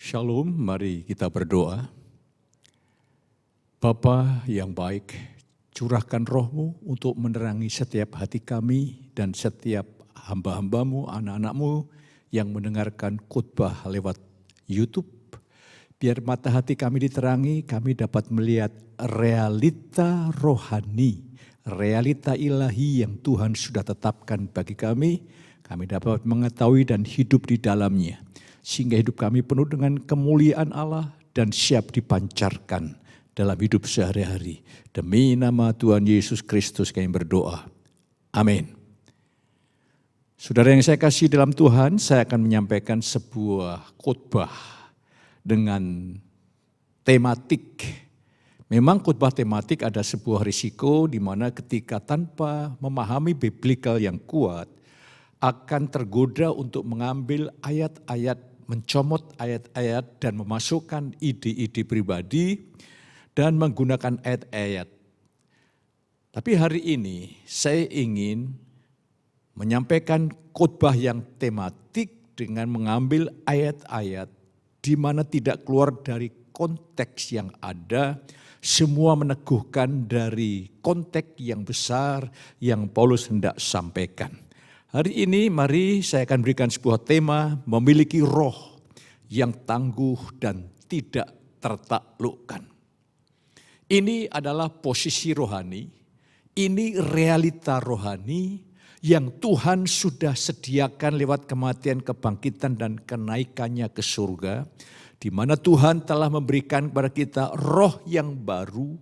Shalom, mari kita berdoa. Bapa yang baik, curahkan roh-Mu untuk menerangi setiap hati kami dan setiap hamba-hamba-Mu, anak-anak-Mu yang mendengarkan khotbah lewat YouTube. Biar mata hati kami diterangi, kami dapat melihat realita rohani, realita ilahi yang Tuhan sudah tetapkan bagi kami. Kami dapat mengetahui dan hidup di dalamnya. Sehingga hidup kami penuh dengan kemuliaan Allah dan siap dipancarkan dalam hidup sehari-hari. Demi nama Tuhan Yesus Kristus kami berdoa. Amin. Saudara yang saya kasih dalam Tuhan, saya akan menyampaikan sebuah khotbah dengan tematik. Memang khotbah tematik ada sebuah risiko di mana ketika tanpa memahami biblikal yang kuat, akan tergoda untuk mengambil ayat-ayat, mencomot ayat-ayat dan memasukkan ide-ide pribadi dan menggunakan ayat-ayat. Tapi hari ini saya ingin menyampaikan khotbah yang tematik dengan mengambil ayat-ayat di mana tidak keluar dari konteks yang ada, semua meneguhkan dari konteks yang besar yang Paulus hendak sampaikan. Hari ini mari saya akan berikan sebuah tema memiliki roh yang tangguh dan tidak tertaklukkan. Ini adalah posisi rohani, ini realita rohani yang Tuhan sudah sediakan lewat kematian, kebangkitan dan kenaikannya ke surga. Di mana Tuhan telah memberikan kepada kita roh yang baru,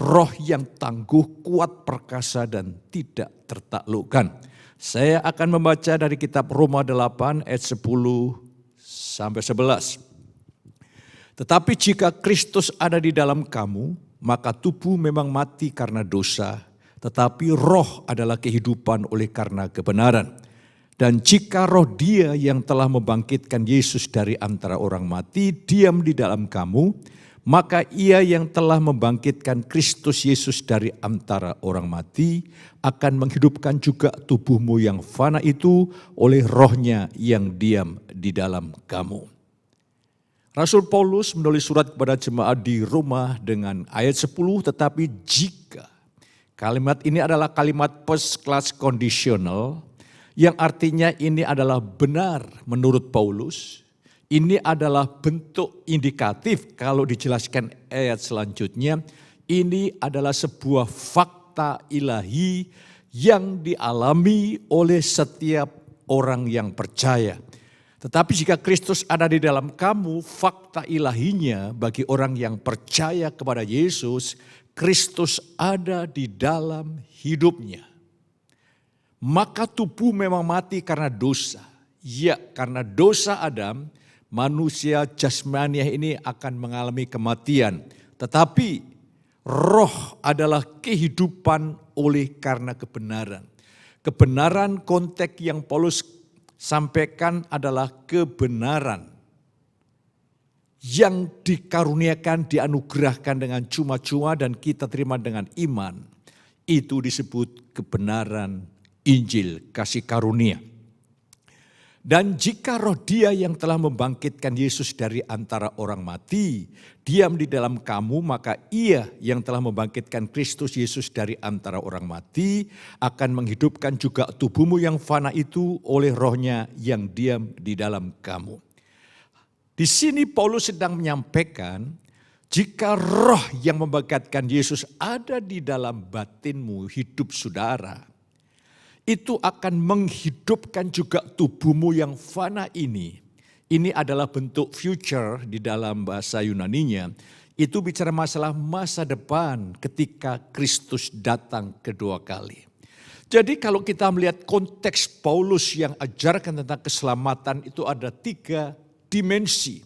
roh yang tangguh, kuat, perkasa dan tidak tertaklukkan. Saya akan membaca dari kitab Roma 8 ayat 10 sampai 11. Tetapi jika Kristus ada di dalam kamu, maka tubuh memang mati karena dosa, tetapi roh adalah kehidupan oleh karena kebenaran. Dan jika roh Dia yang telah membangkitkan Yesus dari antara orang mati diam di dalam kamu, maka Ia yang telah membangkitkan Kristus Yesus dari antara orang mati akan menghidupkan juga tubuhmu yang fana itu oleh rohnya yang diam di dalam kamu. Rasul Paulus menulis surat kepada jemaat di Roma dengan ayat 10, tetapi jika, kalimat ini adalah kalimat first class conditional, yang artinya ini adalah benar menurut Paulus. Ini adalah bentuk indikatif kalau dijelaskan ayat selanjutnya. Ini adalah sebuah fakta ilahi yang dialami oleh setiap orang yang percaya. Tetapi jika Kristus ada di dalam kamu, fakta ilahinya bagi orang yang percaya kepada Yesus, Kristus ada di dalam hidupnya. Maka tubuh memang mati karena dosa. Ya, karena dosa Adam, manusia jasmaniah ini akan mengalami kematian. Tetapi roh adalah kehidupan oleh karena kebenaran. Kebenaran konteks yang Paulus sampaikan adalah kebenaran yang dikaruniakan, dianugerahkan dengan cuma-cuma dan kita terima dengan iman. Itu disebut kebenaran Injil, kasih karunia. Dan jika roh Dia yang telah membangkitkan Yesus dari antara orang mati diam di dalam kamu, maka Ia yang telah membangkitkan Kristus Yesus dari antara orang mati akan menghidupkan juga tubuhmu yang fana itu oleh rohnya yang diam di dalam kamu. Di sini Paulus sedang menyampaikan, jika roh yang membangkitkan Yesus ada di dalam batinmu, hidup saudara, itu akan menghidupkan juga tubuhmu yang fana ini. Ini adalah bentuk future di dalam bahasa Yunaninya. Itu bicara masalah masa depan ketika Kristus datang kedua kali. Jadi kalau kita melihat konteks Paulus yang ajarkan tentang keselamatan itu ada 3 dimensi.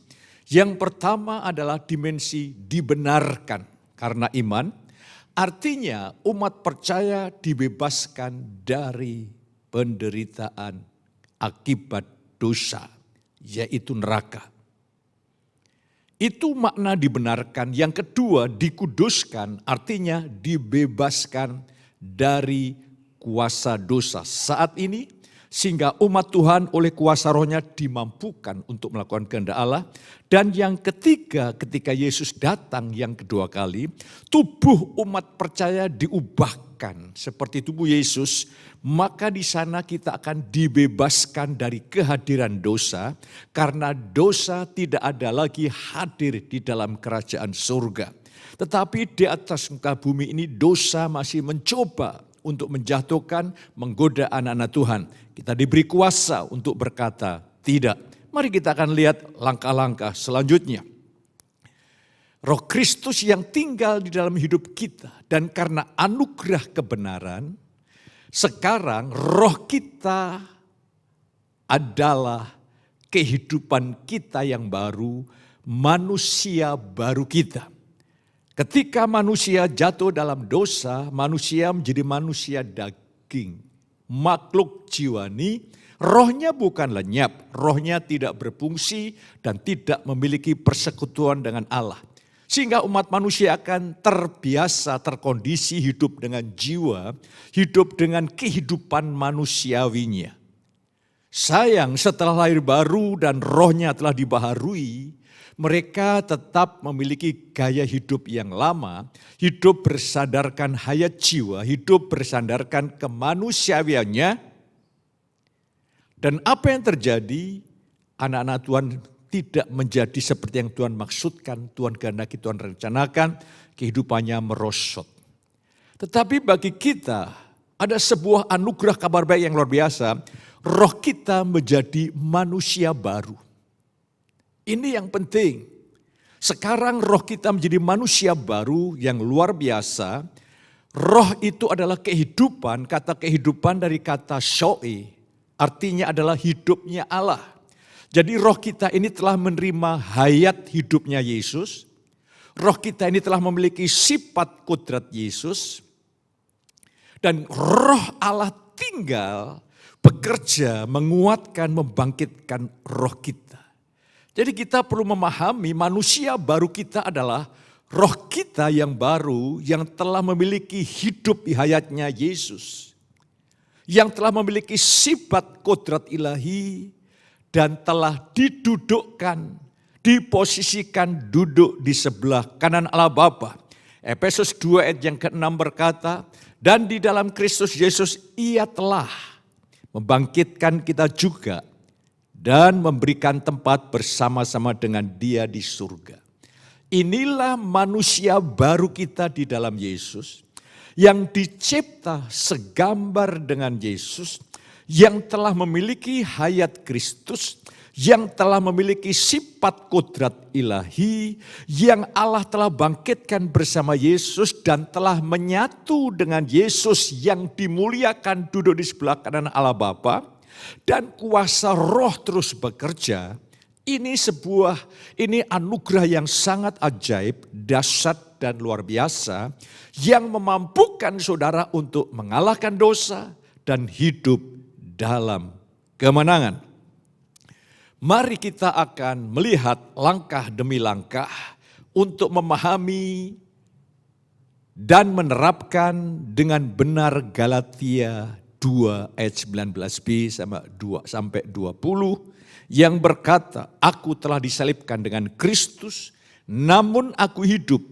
Yang pertama adalah dimensi dibenarkan karena iman. Artinya umat percaya dibebaskan dari penderitaan akibat dosa, yaitu neraka. Itu makna dibenarkan. Yang kedua dikuduskan, artinya dibebaskan dari kuasa dosa. Saat ini Sehingga umat Tuhan oleh kuasa rohnya dimampukan untuk melakukan kehendak Allah. Dan yang ketiga, ketika Yesus datang yang kedua kali, tubuh umat percaya diubahkan seperti tubuh Yesus. Maka di sana kita akan dibebaskan dari kehadiran dosa. Karena dosa tidak ada lagi hadir di dalam kerajaan surga. Tetapi di atas muka bumi ini dosa masih mencoba untuk menjatuhkan, menggoda anak-anak Tuhan. Kita diberi kuasa untuk berkata tidak. Mari kita akan lihat langkah-langkah selanjutnya. Roh Kristus yang tinggal di dalam hidup kita. Dan karena anugerah kebenaran, sekarang roh kita adalah kehidupan kita yang baru, manusia baru kita. Ketika manusia jatuh dalam dosa, manusia menjadi manusia daging. Makhluk jiwani, rohnya bukan lenyap, rohnya tidak berfungsi dan tidak memiliki persekutuan dengan Allah. Sehingga umat manusia akan terbiasa, terkondisi hidup dengan jiwa, hidup dengan kehidupan manusiawinya. Sayang setelah lahir baru dan rohnya telah dibaharui, mereka tetap memiliki gaya hidup yang lama, hidup bersandarkan hayat jiwa, hidup bersandarkan kemanusiawiannya. Dan apa yang terjadi? Anak-anak Tuhan tidak menjadi seperti yang Tuhan maksudkan, Tuhan kehendaki, Tuhan rencanakan, kehidupannya merosot. Tetapi bagi kita ada sebuah anugerah kabar baik yang luar biasa, roh kita menjadi manusia baru. Ini yang penting. Sekarang roh kita menjadi manusia baru yang luar biasa. Roh itu adalah kehidupan, kata kehidupan dari kata shoe, artinya adalah hidupnya Allah. Jadi roh kita ini telah menerima hayat hidupnya Yesus. Roh kita ini telah memiliki sifat kudrat Yesus. Dan roh Allah tinggal, bekerja, menguatkan, membangkitkan roh kita. Jadi kita perlu memahami manusia baru kita adalah roh kita yang baru yang telah memiliki hidup di hayatnya Yesus. Yang telah memiliki sifat kodrat ilahi dan telah didudukkan, diposisikan duduk di sebelah kanan Allah Bapa. Efesus 2 ayat yang ke-6 berkata, dan di dalam Kristus Yesus ia telah membangkitkan kita juga dan memberikan tempat bersama-sama dengan Dia di surga. Inilah manusia baru kita di dalam Yesus, yang dicipta segambar dengan Yesus, yang telah memiliki hayat Kristus, yang telah memiliki sifat kodrat ilahi, yang Allah telah bangkitkan bersama Yesus dan telah menyatu dengan Yesus yang dimuliakan duduk di sebelah kanan Allah Bapa. Dan kuasa roh terus bekerja, ini anugerah yang sangat ajaib, dahsyat dan luar biasa, yang memampukan saudara untuk mengalahkan dosa dan hidup dalam kemenangan. Mari kita akan melihat langkah demi langkah untuk memahami dan menerapkan dengan benar Galatia 2 ayat 19b sampai 20 yang berkata, aku telah disalibkan dengan Kristus, namun aku hidup.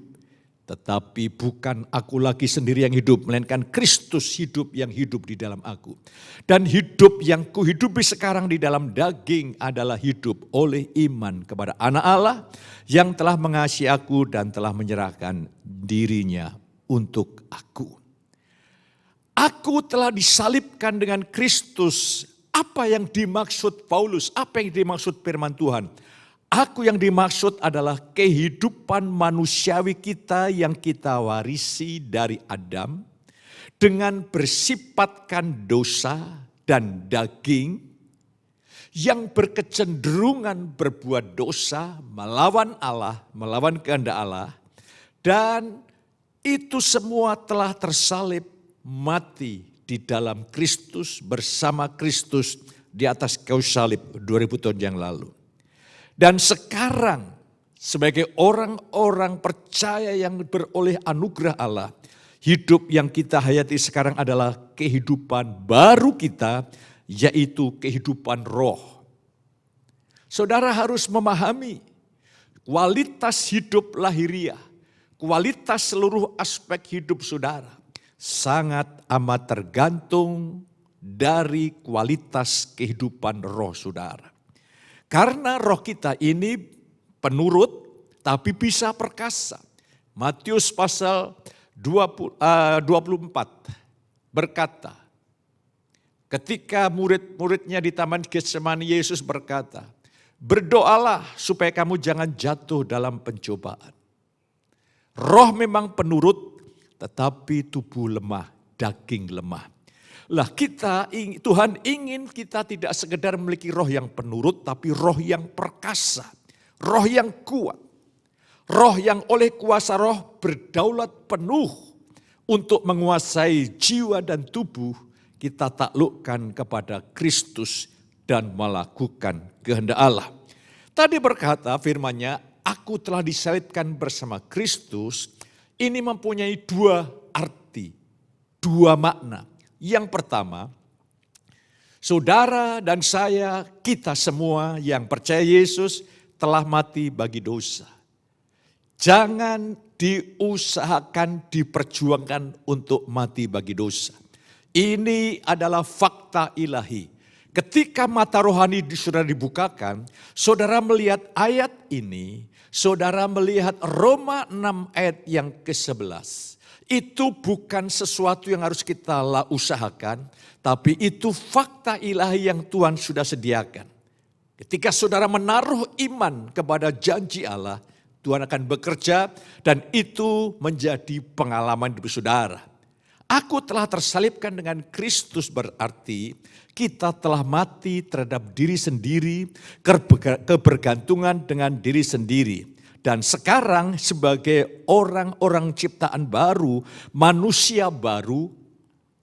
Tetapi bukan aku lagi sendiri yang hidup, melainkan Kristus hidup yang hidup di dalam aku. Dan hidup yang kuhidupi sekarang di dalam daging adalah hidup oleh iman kepada Anak Allah yang telah mengasihi aku dan telah menyerahkan dirinya untuk aku. Aku telah disalibkan dengan Kristus. Apa yang dimaksud Paulus? Apa yang dimaksud firman Tuhan? Aku yang dimaksud adalah kehidupan manusiawi kita yang kita warisi dari Adam. Dengan bersifatkan dosa dan daging. Yang berkecenderungan berbuat dosa, melawan Allah, melawan kehendak Allah. Dan itu semua telah tersalib, mati di dalam Kristus, bersama Kristus di atas kayu salib 2000 tahun yang lalu. Dan sekarang sebagai orang-orang percaya yang beroleh anugerah Allah, hidup yang kita hayati sekarang adalah kehidupan baru kita yaitu kehidupan roh. Saudara harus memahami kualitas hidup lahiriah, kualitas seluruh aspek hidup saudara sangat amat tergantung dari kualitas kehidupan roh saudara. Karena roh kita ini penurut tapi bisa perkasa. Matius pasal 24 berkata, ketika murid-muridnya di Taman Getsemani, Yesus berkata, berdoalah supaya kamu jangan jatuh dalam pencobaan. Roh memang penurut, tetapi tubuh lemah, daging lemah. Lah Tuhan ingin kita tidak sekedar memiliki roh yang penurut, tapi roh yang perkasa, roh yang kuat. Roh yang oleh kuasa roh berdaulat penuh untuk menguasai jiwa dan tubuh kita taklukkan kepada Kristus dan melakukan kehendak Allah. Tadi berkata firman-Nya, aku telah disalibkan bersama Kristus. Ini mempunyai dua arti, dua makna. Yang pertama, saudara dan saya, kita semua yang percaya Yesus telah mati bagi dosa. Jangan diusahakan, diperjuangkan untuk mati bagi dosa. Ini adalah fakta ilahi. Ketika mata rohani sudah dibukakan, saudara melihat ayat ini, saudara melihat Roma 6 ayat yang ke-11. Itu bukan sesuatu yang harus kita usahakan, tapi itu fakta ilahi yang Tuhan sudah sediakan. Ketika saudara menaruh iman kepada janji Allah, Tuhan akan bekerja dan itu menjadi pengalaman hidup saudara. Aku telah tersalibkan dengan Kristus berarti kita telah mati terhadap diri sendiri, kebergantungan dengan diri sendiri. Dan sekarang sebagai orang-orang ciptaan baru, manusia baru,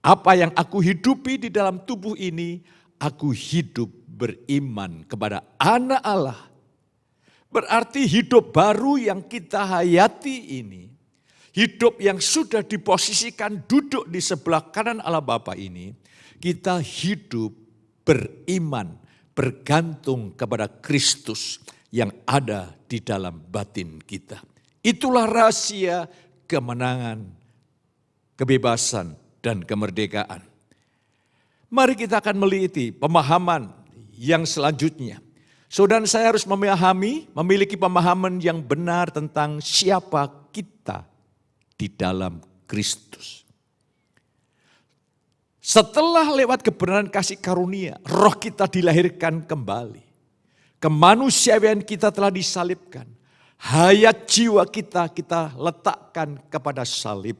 apa yang aku hidupi di dalam tubuh ini, aku hidup beriman kepada Anak Allah. Berarti hidup baru yang kita hayati ini, hidup yang sudah diposisikan duduk di sebelah kanan Allah Bapa ini, kita hidup beriman, bergantung kepada Kristus yang ada di dalam batin kita. Itulah rahasia kemenangan, kebebasan, dan kemerdekaan. Mari kita akan meliti pemahaman yang selanjutnya. Saudara saya harus memiliki pemahaman yang benar tentang siapa kita di dalam Kristus. Setelah lewat kebenaran kasih karunia, roh kita dilahirkan kembali. Kemanusiaan kita telah disalibkan. Hayat jiwa kita letakkan kepada salib.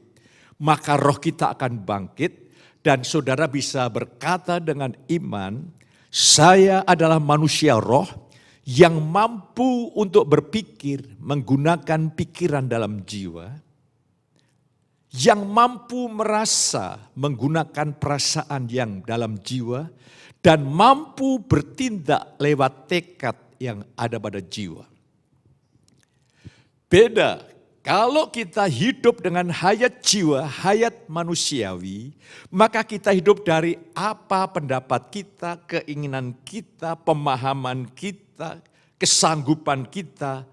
Maka roh kita akan bangkit dan saudara bisa berkata dengan iman, saya adalah manusia roh yang mampu untuk berpikir menggunakan pikiran dalam jiwa, yang mampu merasa menggunakan perasaan yang dalam jiwa, dan mampu bertindak lewat tekad yang ada pada jiwa. Beda kalau kita hidup dengan hayat jiwa, hayat manusiawi, maka kita hidup dari apa pendapat kita, keinginan kita, pemahaman kita, kesanggupan kita.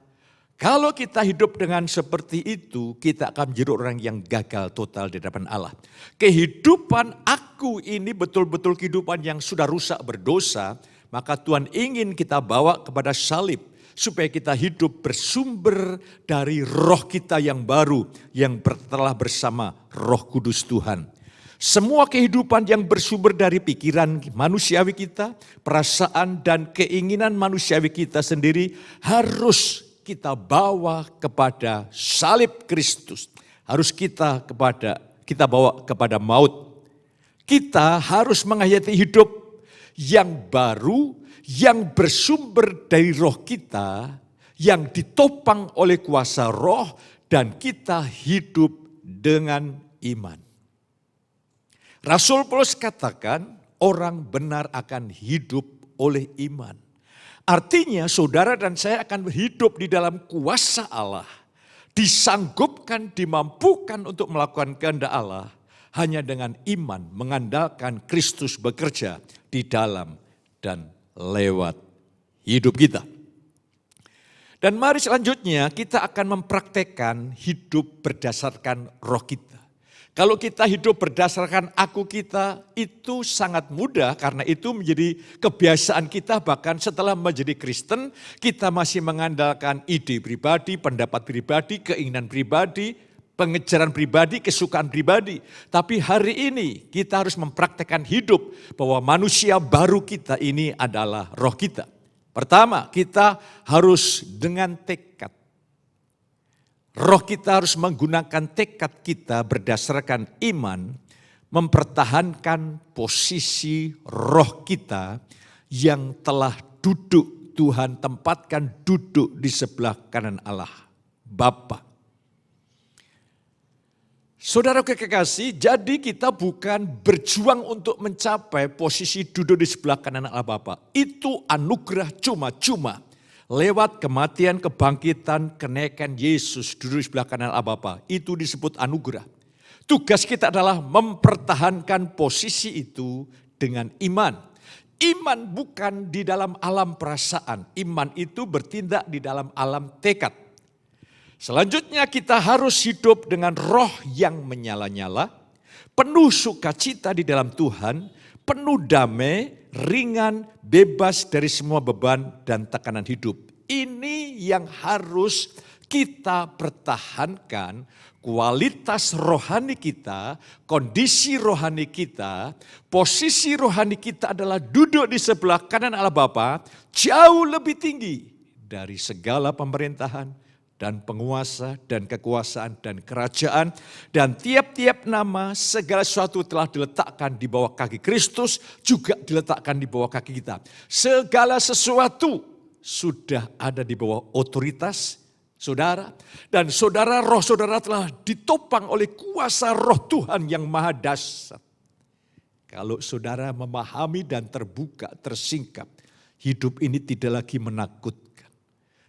Kalau kita hidup dengan seperti itu, kita akan menjadi orang yang gagal total di hadapan Allah. Kehidupan aku ini betul-betul kehidupan yang sudah rusak berdosa, maka Tuhan ingin kita bawa kepada salib. Supaya kita hidup bersumber dari roh kita yang baru, yang telah bersama Roh Kudus Tuhan. Semua kehidupan yang bersumber dari pikiran manusiawi kita, perasaan dan keinginan manusiawi kita sendiri harus kita bawa kepada salib Kristus. Harus kita bawa kepada maut. Kita harus menghayati hidup yang baru, yang bersumber dari roh kita, yang ditopang oleh kuasa roh, dan kita hidup dengan iman. Rasul Paulus katakan, orang benar akan hidup oleh iman. Artinya saudara dan saya akan hidup di dalam kuasa Allah, disanggupkan, dimampukan untuk melakukan kehendak Allah, hanya dengan iman mengandalkan Kristus bekerja di dalam dan lewat hidup kita. Dan mari selanjutnya kita akan mempraktekkan hidup berdasarkan roh kita. Kalau kita hidup berdasarkan aku kita, itu sangat mudah karena itu menjadi kebiasaan kita. Bahkan setelah menjadi Kristen, kita masih mengandalkan ide pribadi, pendapat pribadi, keinginan pribadi, pengejaran pribadi, kesukaan pribadi. Tapi hari ini kita harus mempraktekkan hidup bahwa manusia baru kita ini adalah roh kita. Pertama, kita harus dengan tekad. Roh kita harus menggunakan tekad kita berdasarkan iman, mempertahankan posisi roh kita yang telah duduk, Tuhan tempatkan duduk di sebelah kanan Allah, Bapa. Saudara kekasih, jadi kita bukan berjuang untuk mencapai posisi duduk di sebelah kanan Allah Bapa. Itu anugerah cuma-cuma. Lewat kematian, kebangkitan, kenaikan Yesus duduk di sebelah kanan Allah Bapa. Itu disebut anugerah. Tugas kita adalah mempertahankan posisi itu dengan iman. Iman bukan di dalam alam perasaan. Iman itu bertindak di dalam alam tekad. Selanjutnya kita harus hidup dengan roh yang menyala-nyala. Penuh sukacita di dalam Tuhan. Penuh damai, ringan, bebas dari semua beban dan tekanan hidup. Ini yang harus kita pertahankan, kualitas rohani kita, kondisi rohani kita, posisi rohani kita adalah duduk di sebelah kanan Allah Bapa, jauh lebih tinggi dari segala pemerintahan, dan penguasa, dan kekuasaan, dan kerajaan. Dan tiap-tiap nama segala sesuatu telah diletakkan di bawah kaki Kristus, juga diletakkan di bawah kaki kita. Segala sesuatu sudah ada di bawah otoritas saudara. Dan saudara, roh saudara telah ditopang oleh kuasa roh Tuhan yang maha dahsyat. Kalau saudara memahami dan terbuka, tersingkap, hidup ini tidak lagi menakutkan.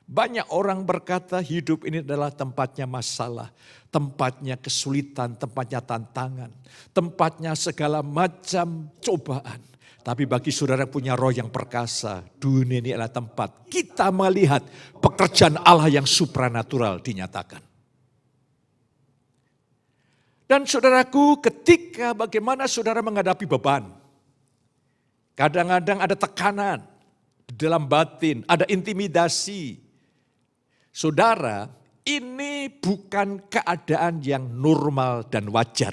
Banyak orang berkata hidup ini adalah tempatnya masalah, tempatnya kesulitan, tempatnya tantangan, tempatnya segala macam cobaan. Tapi bagi saudara punya roh yang perkasa, dunia ini adalah tempat kita melihat pekerjaan Allah yang supranatural dinyatakan. Dan saudaraku, ketika bagaimana saudara menghadapi beban, kadang-kadang ada tekanan di dalam batin, ada intimidasi. Saudara, ini bukan keadaan yang normal dan wajar.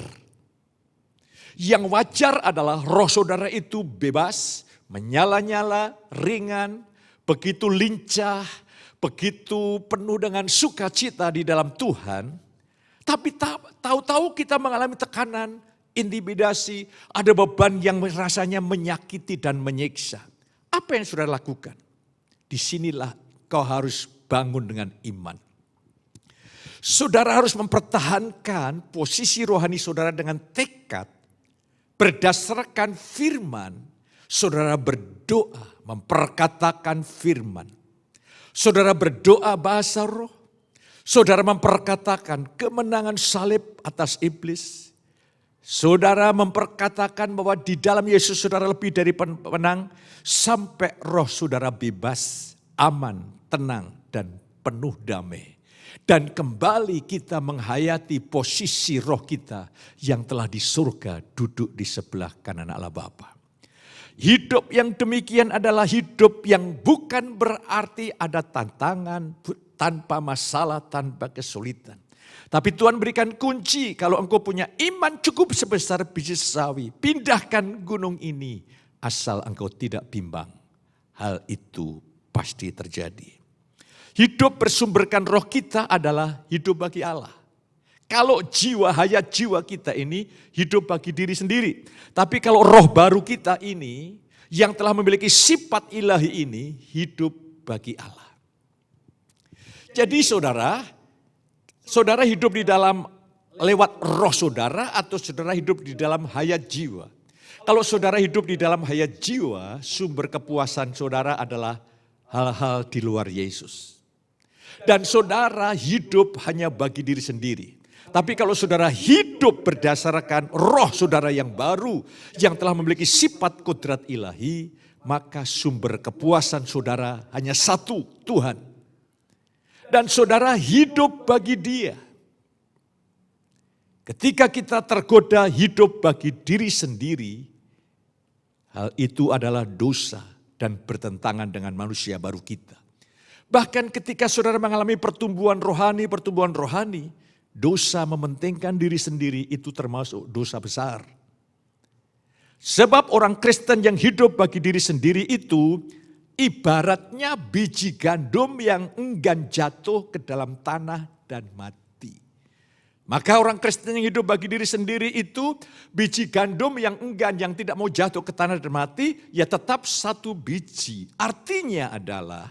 Yang wajar adalah roh saudara itu bebas, menyala-nyala, ringan, begitu lincah, begitu penuh dengan sukacita di dalam Tuhan. Tapi tahu-tahu kita mengalami tekanan, intimidasi, ada beban yang rasanya menyakiti dan menyiksa. Apa yang saudara lakukan? Disinilah kau harus bangun dengan iman. Saudara harus mempertahankan posisi rohani saudara dengan tekad. Berdasarkan firman, saudara berdoa, memperkatakan firman. Saudara berdoa bahasa roh. Saudara memperkatakan kemenangan salib atas iblis. Saudara memperkatakan bahwa di dalam Yesus saudara lebih dari pemenang. Sampai roh saudara bebas, aman, tenang, dan penuh damai. Dan kembali kita menghayati posisi roh kita yang telah di surga duduk di sebelah kanan Allah Bapa. Hidup yang demikian adalah hidup yang bukan berarti ada tantangan, tanpa masalah, tanpa kesulitan. Tapi Tuhan berikan kunci, kalau engkau punya iman cukup sebesar biji sawi, pindahkan gunung ini asal engkau tidak bimbang. Hal itu pasti terjadi. Hidup bersumberkan roh kita adalah hidup bagi Allah. Kalau jiwa, hayat jiwa kita ini hidup bagi diri sendiri. Tapi kalau roh baru kita ini, yang telah memiliki sifat ilahi ini, hidup bagi Allah. Jadi saudara hidup di dalam lewat roh saudara atau saudara hidup di dalam hayat jiwa. Kalau saudara hidup di dalam hayat jiwa, sumber kepuasan saudara adalah hal-hal di luar Yesus. Dan saudara hidup hanya bagi diri sendiri. Tapi kalau saudara hidup berdasarkan roh saudara yang baru, yang telah memiliki sifat kodrat ilahi, maka sumber kepuasan saudara hanya satu, Tuhan. Dan saudara hidup bagi Dia. Ketika kita tergoda hidup bagi diri sendiri, hal itu adalah dosa dan bertentangan dengan manusia baru kita. Bahkan ketika saudara mengalami pertumbuhan rohani, dosa mementingkan diri sendiri itu termasuk dosa besar. Sebab orang Kristen yang hidup bagi diri sendiri itu ibaratnya biji gandum yang enggan jatuh ke dalam tanah dan mati. Maka orang Kristen yang hidup bagi diri sendiri itu biji gandum yang enggan, yang tidak mau jatuh ke tanah dan mati, ya tetap satu biji. Artinya adalah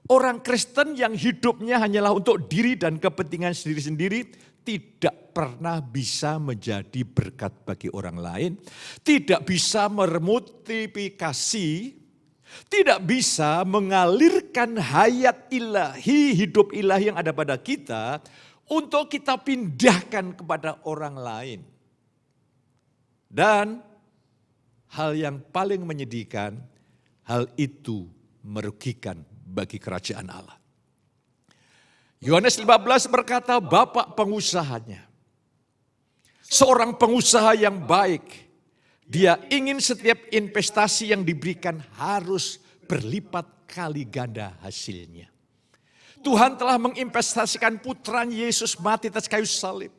orang Kristen yang hidupnya hanyalah untuk diri dan kepentingan sendiri-sendiri tidak pernah bisa menjadi berkat bagi orang lain, tidak bisa memotivasi, tidak bisa mengalirkan hayat ilahi, hidup ilahi yang ada pada kita untuk kita pindahkan kepada orang lain. Dan hal yang paling menyedihkan, hal itu merugikan bagi kerajaan Allah. Yohanes 15 berkata, Bapak pengusahanya. Seorang pengusaha yang baik, dia ingin setiap investasi yang diberikan harus berlipat kali ganda hasilnya. Tuhan telah menginvestasikan putranya Yesus mati atas kayu salib.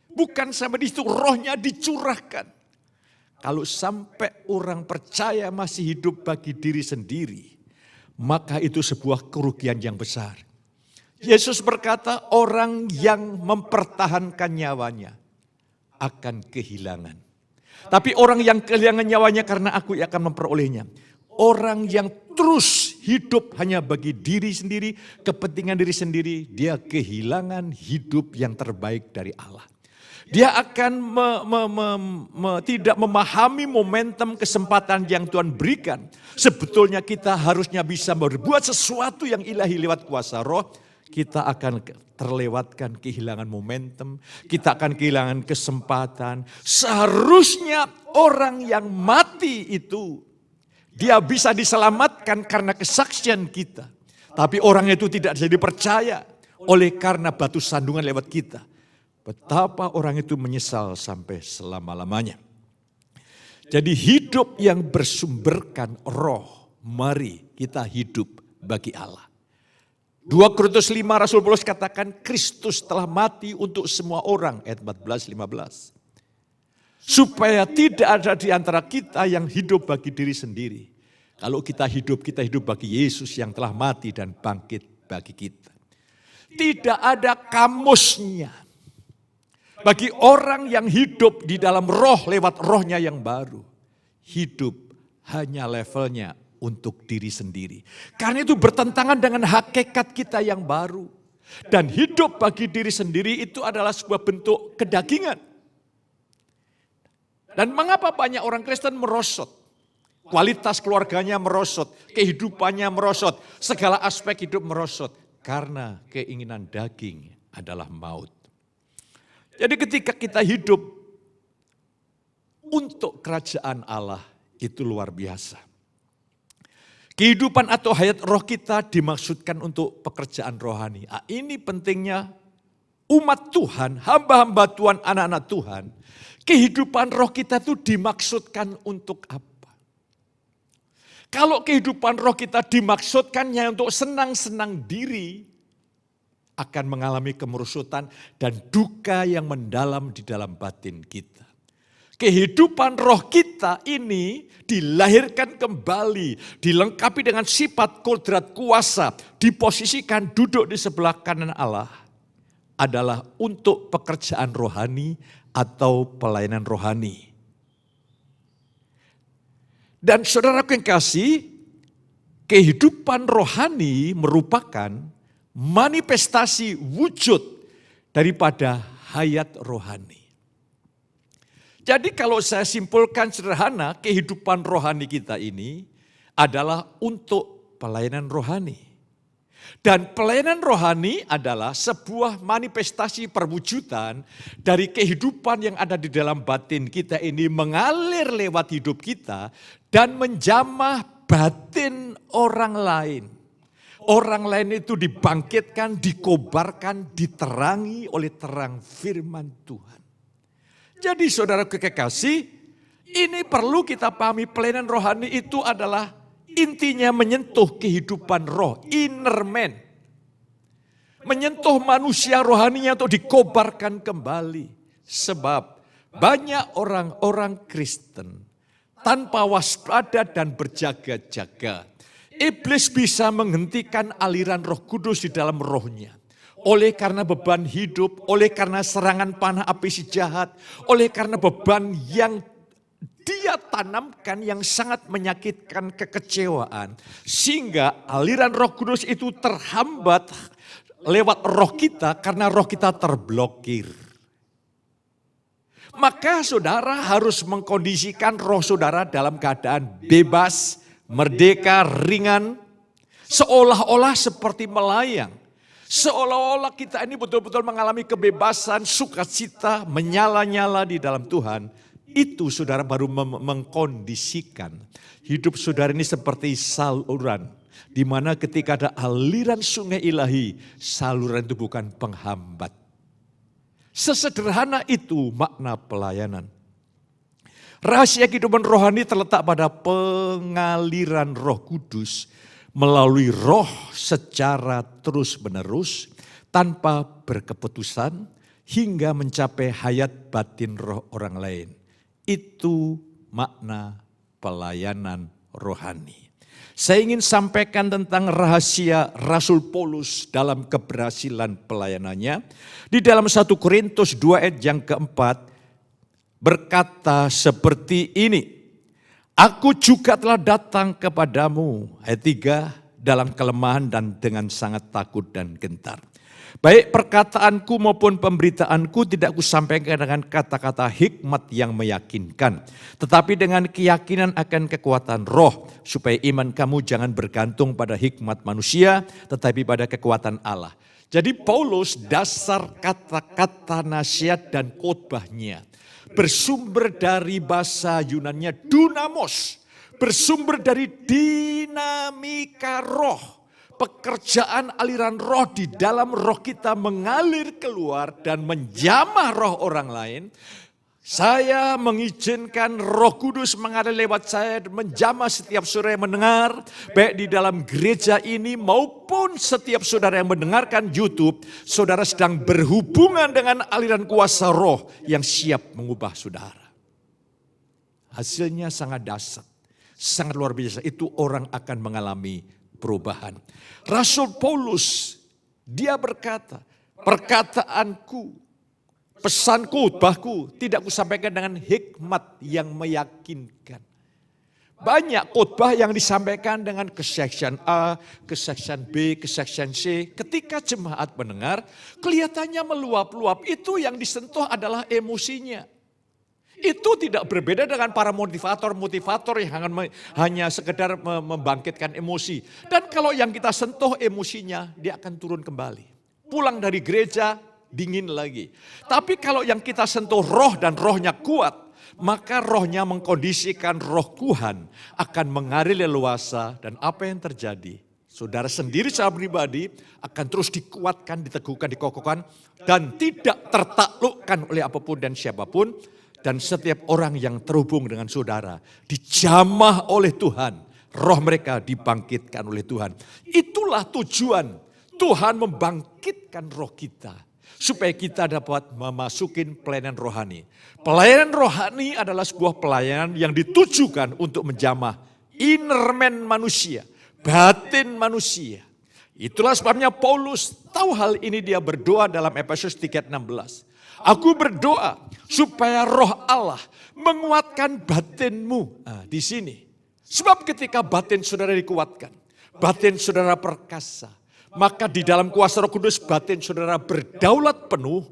Bukan sampai di situ, rohnya dicurahkan. Kalau sampai orang percaya masih hidup bagi diri sendiri, maka itu sebuah kerugian yang besar. Yesus berkata, orang yang mempertahankan nyawanya akan kehilangan. Tapi orang yang kehilangan nyawanya karena aku akan memperolehnya. Orang yang terus hidup hanya bagi diri sendiri, kepentingan diri sendiri, dia kehilangan hidup yang terbaik dari Allah. Dia akan tidak memahami momentum kesempatan yang Tuhan berikan. Sebetulnya kita harusnya bisa berbuat sesuatu yang ilahi lewat kuasa roh. Kita akan terlewatkan, kehilangan momentum, kita akan kehilangan kesempatan. Seharusnya orang yang mati itu, dia bisa diselamatkan karena kesaksian kita. Tapi orang itu tidak bisa dipercaya oleh karena batu sandungan lewat kita. Betapa orang itu menyesal sampai selama-lamanya. Jadi hidup yang bersumberkan roh, mari kita hidup bagi Allah. 2 Korintus 5 Rasul Paulus katakan Kristus telah mati untuk semua orang, ayat 14-15. Supaya tidak ada di antara kita yang hidup bagi diri sendiri. Kalau kita hidup bagi Yesus yang telah mati dan bangkit bagi kita. Tidak ada kamusnya bagi orang yang hidup di dalam roh lewat rohnya yang baru. Hidup hanya levelnya untuk diri sendiri. Karena itu bertentangan dengan hakikat kita yang baru. Dan hidup bagi diri sendiri itu adalah sebuah bentuk kedagingan. Dan mengapa banyak orang Kristen merosot? Kualitas keluarganya merosot, kehidupannya merosot, segala aspek hidup merosot. Karena keinginan daging adalah maut. Jadi ketika kita hidup untuk kerajaan Allah itu luar biasa. Kehidupan atau hayat roh kita dimaksudkan untuk pekerjaan rohani. Ini pentingnya umat Tuhan, hamba-hamba Tuhan, anak-anak Tuhan. Kehidupan roh kita itu dimaksudkan untuk apa? Kalau kehidupan roh kita dimaksudkannya untuk senang-senang diri, akan mengalami kemerosotan dan duka yang mendalam di dalam batin kita. Kehidupan roh kita ini dilahirkan kembali, dilengkapi dengan sifat kodrat kuasa, diposisikan duduk di sebelah kanan Allah, adalah untuk pekerjaan rohani atau pelayanan rohani. Dan saudaraku yang kasih, kehidupan rohani merupakan manifestasi wujud daripada hayat rohani. Jadi kalau saya simpulkan sederhana, kehidupan rohani kita ini adalah untuk pelayanan rohani. Dan pelayanan rohani adalah sebuah manifestasi perwujudan dari kehidupan yang ada di dalam batin kita ini mengalir lewat hidup kita dan menjamah batin orang lain. Orang lain itu dibangkitkan, dikobarkan, diterangi oleh terang firman Tuhan. Jadi saudara kekasih, ini perlu kita pahami, pelayanan rohani itu adalah intinya menyentuh kehidupan roh, inner man. Menyentuh manusia rohaninya untuk dikobarkan kembali. Sebab banyak orang-orang Kristen tanpa waspada dan berjaga-jaga, iblis bisa menghentikan aliran Roh Kudus di dalam rohnya. Oleh karena beban hidup, oleh karena serangan panah api si jahat, oleh karena beban yang dia tanamkan yang sangat menyakitkan kekecewaan. Sehingga aliran Roh Kudus itu terhambat lewat roh kita karena roh kita terblokir. Maka saudara harus mengkondisikan roh saudara dalam keadaan bebas, merdeka, ringan. Seolah-olah seperti melayang. Seolah-olah kita ini betul-betul mengalami kebebasan, sukacita, menyala-nyala di dalam Tuhan. Itu saudara baru mengkondisikan hidup saudara ini seperti saluran. Di mana ketika ada aliran sungai ilahi, saluran itu bukan penghambat. Sesederhana itu makna pelayanan. Rahasia kehidupan rohani terletak pada pengaliran Roh Kudus melalui roh secara terus-menerus tanpa berkeputusan hingga mencapai hayat batin roh orang lain. Itu makna pelayanan rohani. Saya ingin sampaikan tentang rahasia Rasul Paulus dalam keberhasilan pelayanannya. Di dalam 1 Korintus 2 ayat yang keempat berkata seperti ini. Aku juga telah datang kepadamu, ayat 3, dalam kelemahan dan dengan sangat takut dan gentar. Baik perkataanku maupun pemberitaanku tidak kusampaikan dengan kata-kata hikmat yang meyakinkan. Tetapi dengan keyakinan akan kekuatan roh. Supaya iman kamu jangan bergantung pada hikmat manusia, tetapi pada kekuatan Allah. Jadi Paulus dasar kata-kata nasihat dan khotbahnya bersumber dari bahasa Yunannya dunamos. Bersumber dari dinamika roh. Pekerjaan aliran roh di dalam roh kita mengalir keluar dan menjamah roh orang lain. Saya mengizinkan Roh Kudus mengalir lewat saya dan menjamah setiap saudara yang mendengar. Baik di dalam gereja ini maupun setiap saudara yang mendengarkan YouTube. Saudara sedang berhubungan dengan aliran kuasa roh yang siap mengubah saudara. Hasilnya sangat dahsyat, sangat luar biasa. Itu orang akan mengalami perubahan. Rasul Paulus, dia berkata, perkataanku, pesanku, khotbahku tidak kusampaikan dengan hikmat yang meyakinkan. Banyak khotbah yang disampaikan dengan kesaksian A, kesaksian B, kesaksian C. Ketika jemaat mendengar, kelihatannya meluap-luap. Itu yang disentuh adalah emosinya. Itu tidak berbeda dengan para motivator yang hanya sekedar membangkitkan emosi. Dan kalau yang kita sentuh emosinya, dia akan turun kembali. Pulang dari gereja, dingin lagi. Tapi kalau yang kita sentuh roh dan rohnya kuat, maka rohnya mengkondisikan roh Tuhan akan mengalir leluasa. Dan apa yang terjadi? Saudara sendiri secara pribadi akan terus dikuatkan, diteguhkan, dikokohkan. Dan tidak tertaklukkan oleh apapun dan siapapun. Dan setiap orang yang terhubung dengan saudara dijamah oleh Tuhan. Roh mereka dibangkitkan oleh Tuhan. Itulah tujuan Tuhan membangkitkan roh kita. Supaya kita dapat memasukin pelayanan rohani. Pelayanan rohani adalah sebuah pelayanan yang ditujukan untuk menjamah inner man manusia. Batin manusia. Itulah sebabnya Paulus tahu hal ini, dia berdoa dalam Efesus 3:16. Aku berdoa supaya roh Allah menguatkan batinmu. Nah, di sini. Sebab ketika batin saudara dikuatkan, batin saudara perkasa, maka di dalam kuasa Roh Kudus batin saudara berdaulat penuh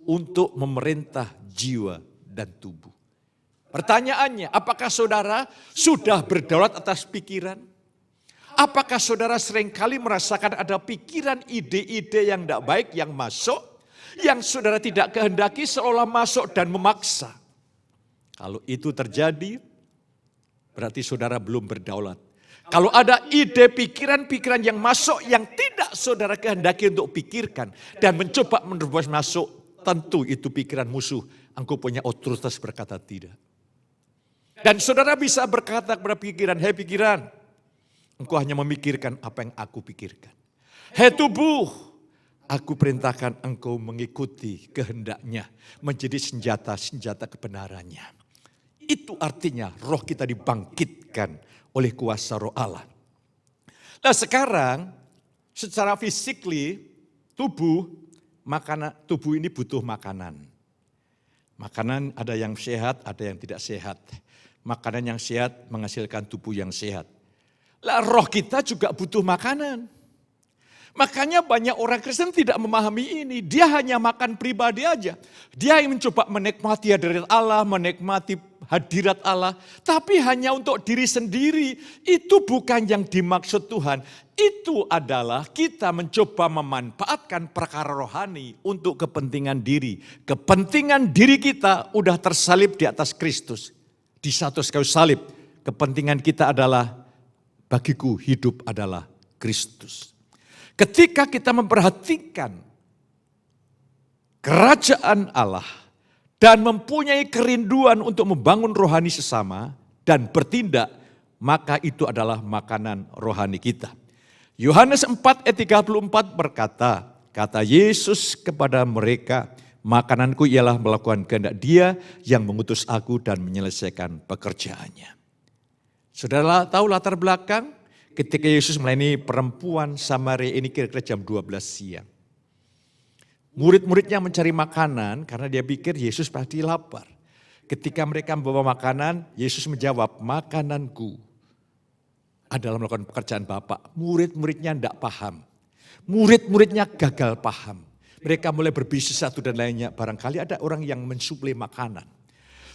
untuk memerintah jiwa dan tubuh. Pertanyaannya, apakah saudara sudah berdaulat atas pikiran? Apakah saudara seringkali merasakan ada pikiran, ide-ide yang tidak baik yang masuk, yang saudara tidak kehendaki seolah masuk dan memaksa? Kalau itu terjadi, berarti saudara belum berdaulat. Kalau ada ide, pikiran-pikiran yang masuk yang tidak saudara kehendaki untuk pikirkan dan mencoba menerobos masuk, tentu itu pikiran musuh. Engkau punya otoritas berkata tidak. Dan saudara bisa berkata kepada pikiran, hei pikiran, engkau hanya memikirkan apa yang aku pikirkan. Hei tubuh, aku perintahkan engkau mengikuti kehendaknya, menjadi senjata-senjata kebenarannya. Itu artinya roh kita dibangkitkan oleh kuasa roh Allah. Nah sekarang secara fisikly tubuh ini butuh makanan. Makanan ada yang sehat, ada yang tidak sehat. Makanan yang sehat menghasilkan tubuh yang sehat. Lah roh kita juga butuh makanan. Makanya banyak orang Kristen tidak memahami ini. Dia hanya makan pribadi aja. Dia yang mencoba menikmati hadirat Allah, menikmati hadirat Allah. Tapi hanya untuk diri sendiri. Itu bukan yang dimaksud Tuhan. Itu adalah kita mencoba memanfaatkan perkara rohani untuk kepentingan diri. Kepentingan diri kita udah tersalib di atas Kristus. Di satu kayu salib. Kepentingan kita adalah, bagiku hidup adalah Kristus. Ketika kita memperhatikan kerajaan Allah dan mempunyai kerinduan untuk membangun rohani sesama dan bertindak, maka itu adalah makanan rohani kita. Yohanes 4 ayat 34 berkata, kata Yesus kepada mereka, makananku ialah melakukan kehendak Dia yang mengutus aku dan menyelesaikan pekerjaannya. Saudara tahu latar belakang? Ketika Yesus melayani perempuan Samaria ini kira-kira jam 12 siang. Murid-muridnya mencari makanan karena dia pikir Yesus pasti lapar. Ketika mereka membawa makanan, Yesus menjawab, makananku adalah melakukan pekerjaan Bapa. Murid-muridnya tidak paham. Murid-muridnya gagal paham. Mereka mulai berbisnis satu dan lainnya. Barangkali ada orang yang mensuplai makanan.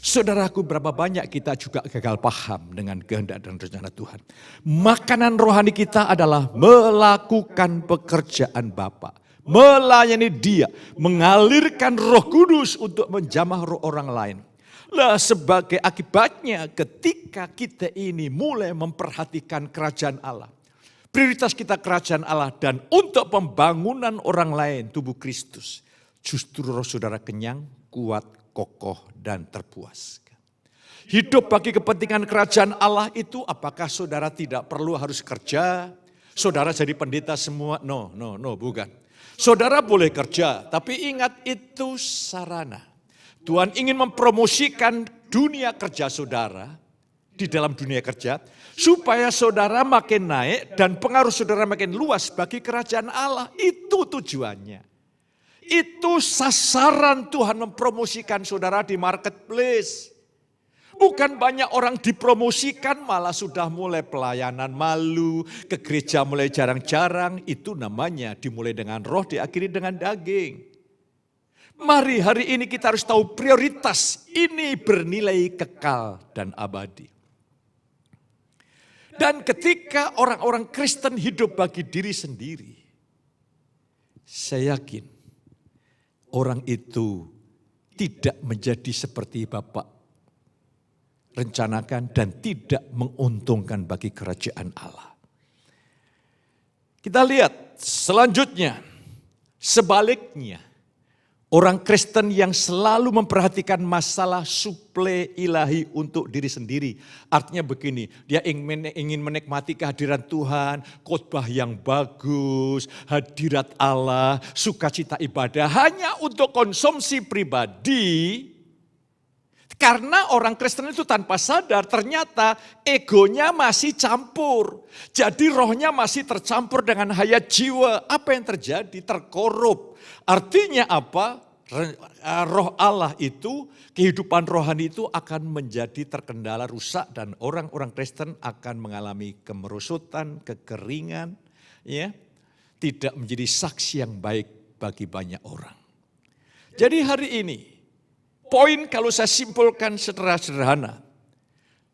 Saudaraku, berapa banyak kita juga gagal paham dengan kehendak dan rencana Tuhan. Makanan rohani kita adalah melakukan pekerjaan Bapa, melayani Dia, mengalirkan Roh Kudus untuk menjamah roh orang lain. Lah sebagai akibatnya ketika kita ini mulai memperhatikan kerajaan Allah, prioritas kita kerajaan Allah dan untuk pembangunan orang lain tubuh Kristus, justru roh saudara kenyang, kuat, kokoh dan terpuaskan. Hidup bagi kepentingan kerajaan Allah itu apakah saudara tidak perlu harus kerja? Saudara jadi pendeta semua? No, bukan. Saudara boleh kerja, tapi ingat itu sarana. Tuhan ingin mempromosikan dunia kerja saudara di dalam dunia kerja supaya saudara makin naik dan pengaruh saudara makin luas bagi kerajaan Allah. Itu tujuannya. Itu sasaran Tuhan mempromosikan saudara di marketplace. Bukan banyak orang dipromosikan malah sudah mulai pelayanan malu, ke gereja mulai jarang-jarang. Itu namanya dimulai dengan roh, diakhiri dengan daging. Mari hari ini kita harus tahu prioritas ini bernilai kekal dan abadi. Dan ketika orang-orang Kristen hidup bagi diri sendiri, saya yakin orang itu tidak menjadi seperti Bapak rencanakan dan tidak menguntungkan bagi kerajaan Allah. Kita lihat selanjutnya, sebaliknya. Orang Kristen yang selalu memperhatikan masalah suplai ilahi untuk diri sendiri. Artinya begini, dia ingin menikmati kehadiran Tuhan, khotbah yang bagus, hadirat Allah, sukacita ibadah hanya untuk konsumsi pribadi. Karena orang Kristen itu tanpa sadar ternyata egonya masih campur. Jadi rohnya masih tercampur dengan hayat jiwa. Apa yang terjadi? Terkorup. Artinya apa? Roh Allah itu, kehidupan rohani itu akan menjadi terkendala rusak dan orang-orang Kristen akan mengalami kemerosotan, kekeringan, ya, tidak menjadi saksi yang baik bagi banyak orang. Jadi hari ini, poin kalau saya simpulkan secara sederhana,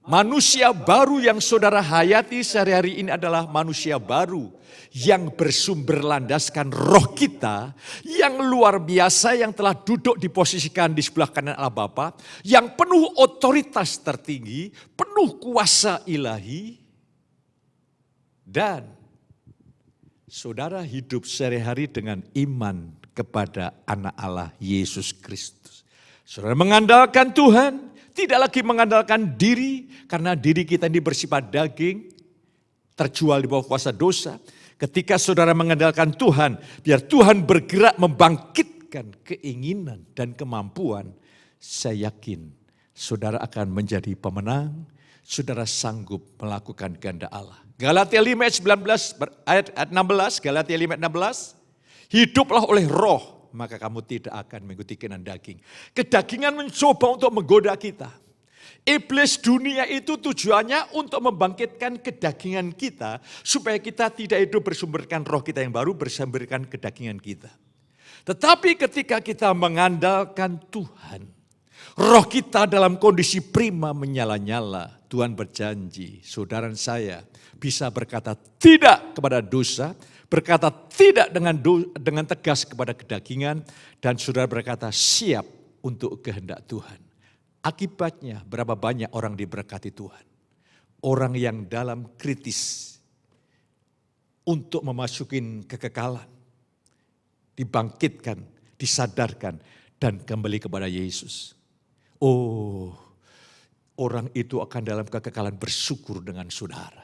Manusia baru yang saudara hayati sehari-hari ini adalah manusia baru yang bersumber landaskan roh kita yang luar biasa, yang telah duduk diposisikan di sebelah kanan Allah Bapa, yang penuh otoritas tertinggi, penuh kuasa ilahi, dan saudara hidup sehari-hari dengan iman kepada anak Allah Yesus Kristus. Saudara mengandalkan Tuhan, tidak lagi mengandalkan diri, karena diri kita ini bersifat daging, terjual di bawah kuasa dosa. Ketika saudara mengandalkan Tuhan, biar Tuhan bergerak membangkitkan keinginan dan kemampuan, saya yakin saudara akan menjadi pemenang, saudara sanggup melakukan kehendak Allah. Galatia 5 ayat 16, Galatia 5 ayat 16, hiduplah oleh roh, maka kamu tidak akan mengikuti keinginan daging. Kedagingan mencoba untuk menggoda kita. Iblis dunia itu tujuannya untuk membangkitkan kedagingan kita, supaya kita tidak hidup bersumberkan roh kita yang baru, bersumberkan kedagingan kita. Tetapi ketika kita mengandalkan Tuhan, roh kita dalam kondisi prima menyala-nyala. Tuhan berjanji, saudara saya bisa berkata tidak kepada dosa, berkata tidak dengan tegas kepada kedagingan, dan saudara berkata siap untuk kehendak Tuhan. Akibatnya berapa banyak orang diberkati Tuhan. Orang yang dalam kritis untuk memasukin kekekalan, dibangkitkan, disadarkan, dan kembali kepada Yesus. Oh, orang itu akan dalam kekekalan bersyukur dengan saudara.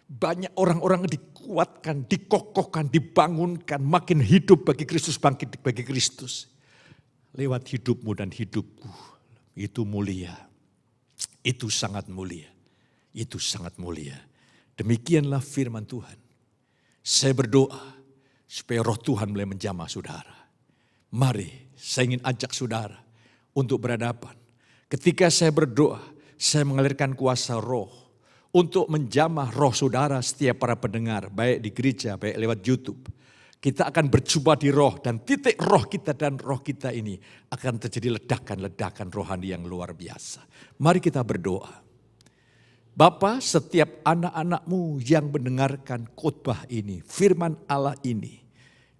Banyak orang-orang dikuatkan, dikokohkan, dibangunkan, makin hidup bagi Kristus, bangkit bagi Kristus. Lewat hidupmu dan hidupku, itu mulia. Itu sangat mulia. Itu sangat mulia. Demikianlah firman Tuhan. Saya berdoa supaya roh Tuhan mulai menjamah saudara. Mari, saya ingin ajak saudara untuk berhadapan. Ketika saya berdoa, saya mengalirkan kuasa roh untuk menjamah roh saudara setiap para pendengar, baik di gereja, baik lewat YouTube. Kita akan berjumpa di roh, dan titik roh kita dan roh kita ini akan terjadi ledakan-ledakan rohani yang luar biasa. Mari kita berdoa. Bapa, setiap anak-anakmu yang mendengarkan khotbah ini, firman Allah ini,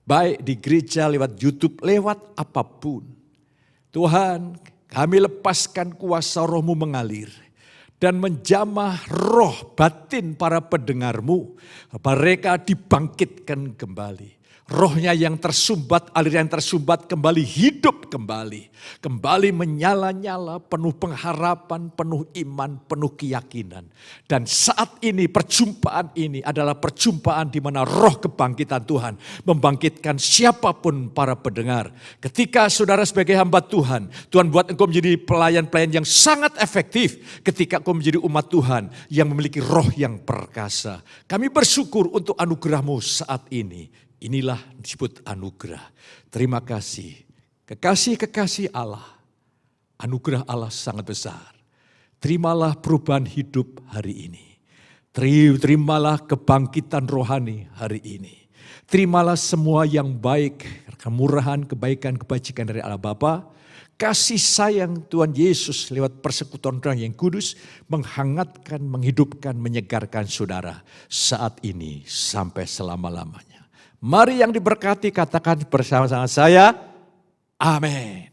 baik di gereja, lewat YouTube, lewat apapun. Tuhan, kami lepaskan kuasa roh-Mu mengalir dan menjamah roh batin para pendengar-Mu. Mereka dibangkitkan kembali. Rohnya yang tersumbat, aliran yang tersumbat kembali hidup kembali. Kembali menyala-nyala, penuh pengharapan, penuh iman, penuh keyakinan. Dan saat ini perjumpaan ini adalah perjumpaan di mana roh kebangkitan Tuhan membangkitkan siapapun para pendengar. Ketika saudara sebagai hamba Tuhan, Tuhan buat engkau menjadi pelayan-pelayan yang sangat efektif. Ketika engkau menjadi umat Tuhan yang memiliki roh yang perkasa. Kami bersyukur untuk anugerah-Mu saat ini. Inilah disebut anugerah. Terima kasih. Kekasih-kekasih Allah. Anugerah Allah sangat besar. Terimalah perubahan hidup hari ini. Terimalah kebangkitan rohani hari ini. Terimalah semua yang baik, kemurahan, kebaikan, kebajikan dari Allah Bapa. Kasih sayang Tuhan Yesus lewat persekutuan Roh yang kudus menghangatkan, menghidupkan, menyegarkan saudara saat ini sampai selama-lamanya. Mari yang diberkati katakan bersama-sama saya, amin.